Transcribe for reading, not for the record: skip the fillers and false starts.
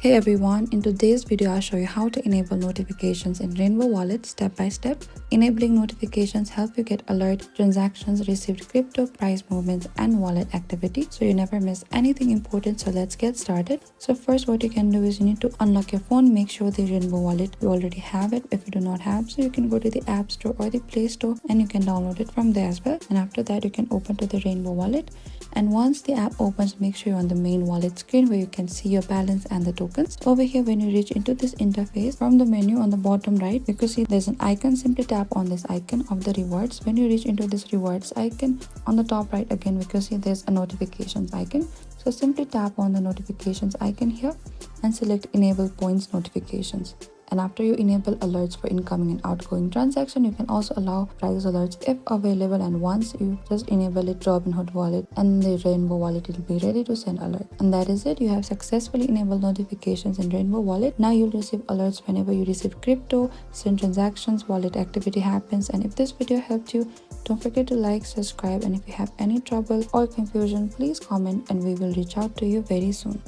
Hey everyone, in today's video I'll show you how to enable notifications in Rainbow Wallet step by step. Enabling notifications help you get alert transactions, received crypto price movements and wallet activity so you never miss anything important. So let's get started. So first what you can do is you need to unlock your phone, make sure the Rainbow Wallet you already have it. If you do not have, so you can go to the App Store or the Play Store and you can download it from there as well. And after that you can open to the Rainbow Wallet. And once the app opens, make sure you're on the main wallet screen where you can see your balance and the tokens. Over here, when you reach into this interface, from the menu on the bottom right, you can see there's an icon. Simply tap on this icon of the rewards. When you reach into this rewards icon, on the top right again, we can see there's a notifications icon. So simply tap on the notifications icon here and select enable points notifications. And after you enable alerts for incoming and outgoing transaction, you can also allow price alerts if available. And once you just enable it, Robinhood wallet and the Rainbow wallet, it will be ready to send alert. And that is it. You have successfully enabled notifications in Rainbow wallet. Now you'll receive alerts whenever you receive crypto, send transactions, wallet activity happens. And if this video helped you, don't forget to like, subscribe, and if you have any trouble or confusion, please comment and we will reach out to you very soon.